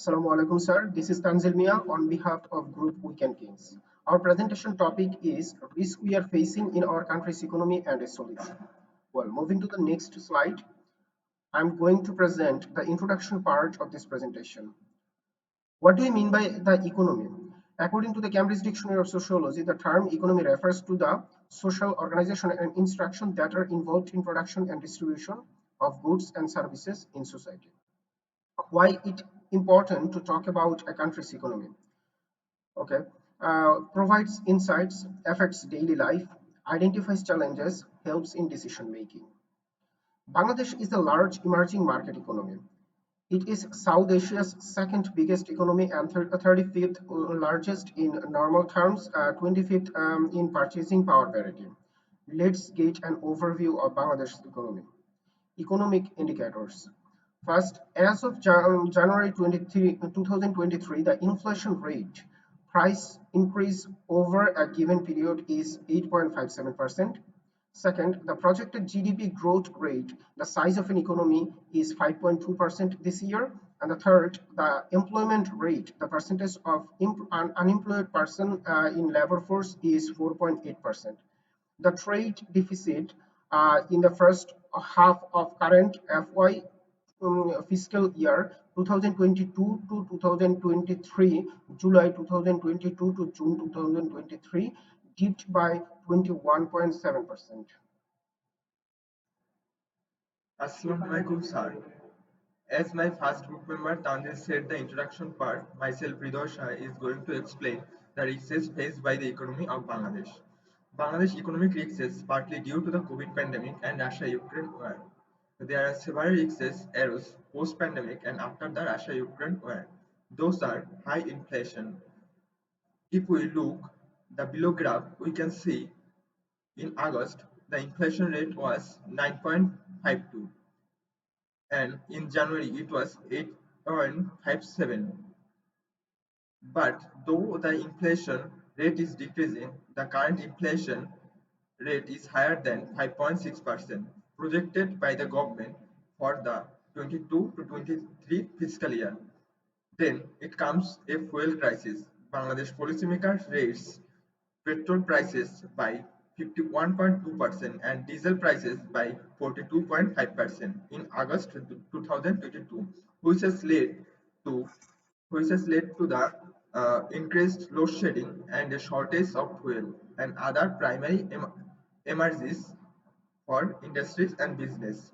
Assalamu alaikum, sir. This is Tanzil Mia on behalf of Group Weekend Kings. Our presentation topic is risk we are facing in our country's economy and a solution. Well, moving to the next slide, I'm going to present the introduction part of this presentation. What do we mean by the economy? According to the Cambridge Dictionary of Sociology, the term economy refers to the social organization and instruction that are involved in production and distribution of goods and services in society. Why it important to talk about a country's economy? Okay, provides insights, affects daily life, identifies challenges, helps in decision making. Bangladesh is a large emerging market economy. It is South Asia's second biggest economy and 35th largest in normal terms, 25th in purchasing power parity. Let's get an overview of Bangladesh's economy. Economic indicators. First, as of January 2023, the inflation rate price increase over a given period is 8.57%. Second, the projected GDP growth rate, the size of an economy, is 5.2% this year. And the third, the employment rate, the percentage of an unemployed person in labor force is 4.8%. The trade deficit in the first half of current FY fiscal year 2022 to 2023, July 2022 to June 2023, dipped by 21.7%. Assalamu alaikum, sir. As my first group member Tanzil said the introduction part, myself Hridoy Shah is going to explain the risks faced by the economy of Bangladesh. Bangladesh economic risks partly due to the COVID pandemic and Russia-Ukraine war. There are several risks arose post-pandemic and after the Russia-Ukraine war. Those are high inflation. If we look the below graph, we can see in August the inflation rate was 9.52 and in January it was 8.57. But though the inflation rate is decreasing, the current inflation rate is higher than 5.6% projected by the government for the 22 to 23 fiscal year. Then it comes a fuel crisis. Bangladesh policymakers raised petrol prices by 51.2% and diesel prices by 42.5% in August 2022, which has led to the increased load shedding and a shortage of fuel and other primary emergencies for industries and business.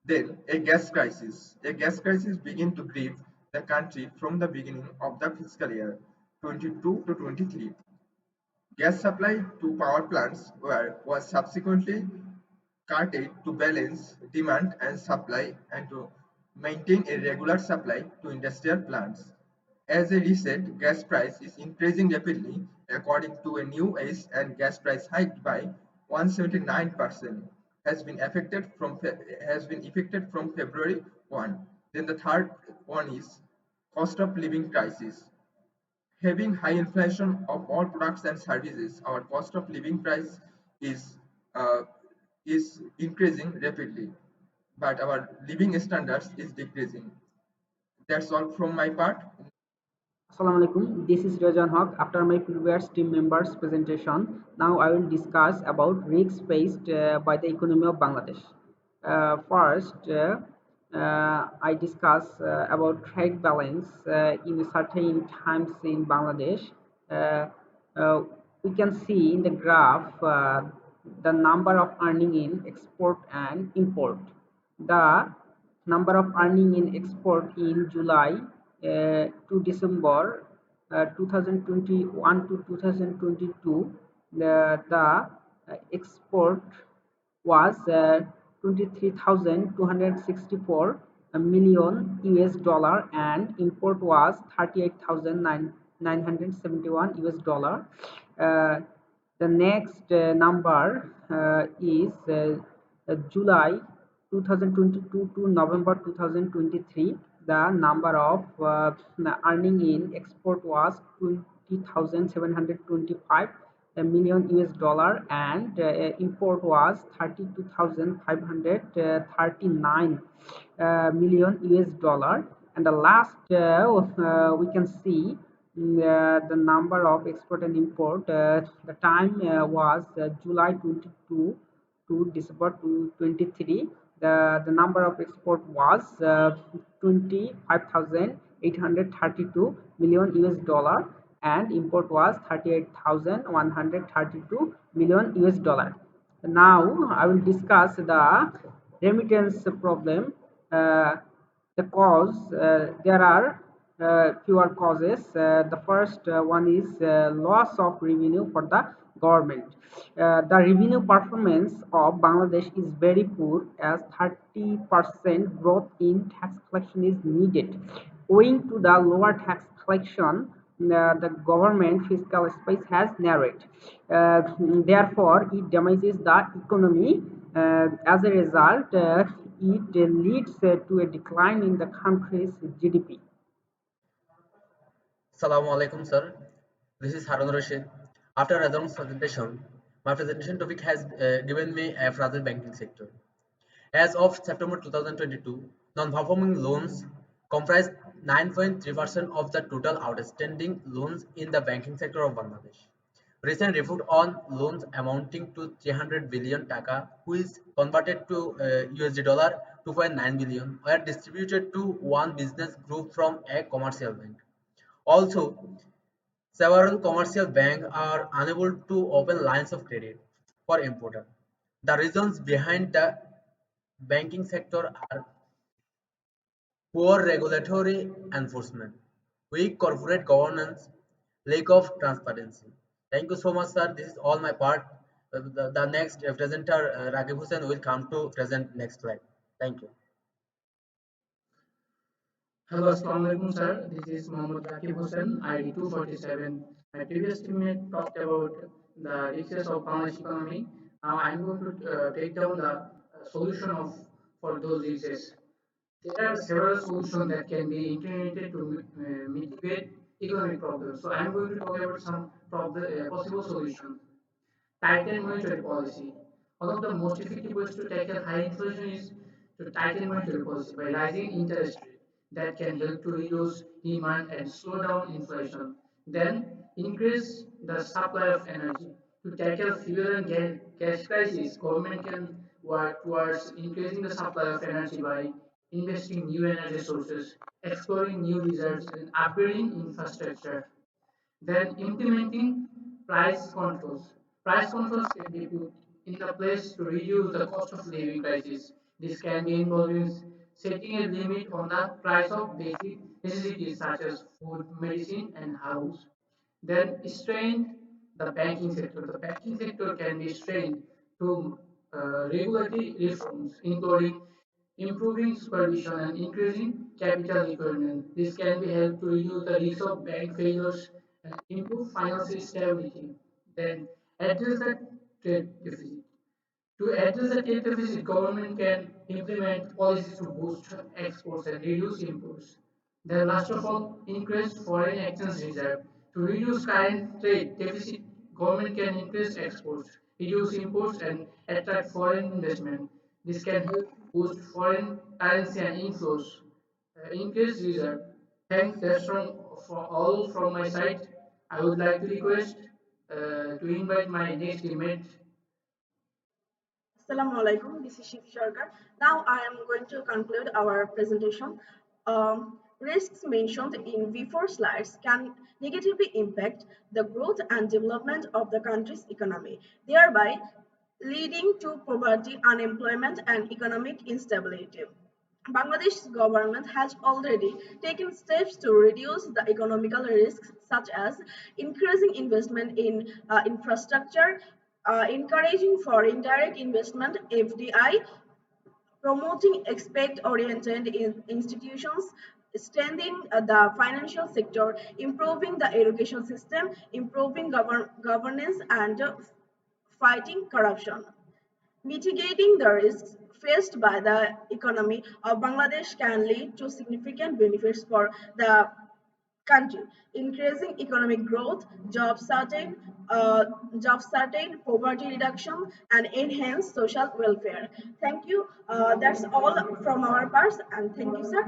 Then a gas crisis. A gas crisis began to grip the country from the beginning of the fiscal year 22 to 23. Gas supply to power plants was subsequently curtailed to balance demand and supply and to maintain a regular supply to industrial plants. As a result, gas price is increasing rapidly according to a new ACE and gas price hiked by 179% has been effected from February 1. Then the third one is cost of living crisis. Having high inflation of all products and services, our cost of living price is uh, is increasing rapidly, but our living standards is decreasing. That's all from my part. Assalamu alaikum. This is Rajan Haq. After my previous team members' presentation, now I will discuss about risks faced by the economy of Bangladesh. First, I discuss about trade balance in certain times in Bangladesh. Uh, uh, we can see in the graph the number of earning in export and import. The number of earning in export in July to December 2021 to 2022, the export was 23,264 million US dollar and import was 38,971 US dollar. Uh, the next number is July 2022 to November 2023. The number of earning in export was 20,725 million US dollar and import was 32,539 million US dollar. And the last, we can see the number of export and import. The time was July 22 to December 23. The number of export was 25,832 million US dollar, and import was 38,132 million US dollar. Now I will discuss the remittance problem. Uh, the cause, there are fewer causes. The first one is loss of revenue for the government. The revenue performance of Bangladesh is very poor, as 30% growth in tax collection is needed. Owing to the lower tax collection, the government fiscal space has narrowed. Therefore, it damages the economy. As a result, it leads to a decline in the country's GDP. Assalamu alaikum, sir. This is Harun Rashid. After Razan's presentation, my presentation topic has given me a fragile banking sector. As of September 2022, non-performing loans comprise 9.3% of the total outstanding loans in the banking sector of Bangladesh. Recent report on loans amounting to 300 billion taka, which is converted to USD dollar 2.9 billion, were distributed to one business group from a commercial bank. Also, several commercial banks are unable to open lines of credit for importer. The reasons behind the banking sector are poor regulatory enforcement, weak corporate governance, lack of transparency. Thank you so much, sir. This is all my part. The next presenter, Ragib Hussain, will come to present next slide. Thank you. Hello, Assalamu alaikum, sir. This is Mohammad Rakib Hussain, ID 247. My previous teammate talked about the risks of Bangladesh economy. Now I'm going to break down the solution of for those risks. There are several solutions that can be implemented to mitigate economic problems. So I'm going to talk about some possible solutions. Tighten monetary policy. One of the most effective ways to tackle high inflation is to tighten monetary policy by raising interest rate. That can help to reduce demand and slow down inflation. Then increase the supply of energy. To tackle fuel and gas crisis, government can work towards increasing the supply of energy by investing in new energy sources, exploring new reserves, and upgrading infrastructure. Then implementing price controls. Price controls can be put in the place to reduce the cost of living crisis. This can be involving setting a limit on the price of basic necessities such as food, medicine, and house. Then strain the banking sector. The banking sector can be strained through regulatory reforms, including improving supervision and increasing capital requirement. This can be helped to reduce the risk of bank failures and improve financial stability. Then address the trade deficit. To address the trade deficit, government can implement policies to boost exports and reduce imports. Then, last of all, increase foreign exchange reserve. To reduce current trade deficit, government can increase exports, reduce imports, and attract foreign investment. This can help boost foreign currency and inflows, increase reserve. Thanks, that's from for all from my side. I would like to request to invite my next teammate. Assalamu alaikum, this is Shiv Sharkar. Now I am going to conclude our presentation. Risks mentioned in before slides can negatively impact the growth and development of the country's economy, thereby leading to poverty, unemployment, and economic instability. Bangladesh's government has already taken steps to reduce the economical risks, such as increasing investment in infrastructure, encouraging foreign direct investment (FDI), promoting export-oriented institutions, strengthening the financial sector, improving the education system, improving governance, and fighting corruption. Mitigating the risks faced by the economy of Bangladesh can lead to significant benefits for the country, increasing economic growth, job certain, poverty reduction, and enhanced social welfare. Thank you. That's all from our part, and thank you, sir.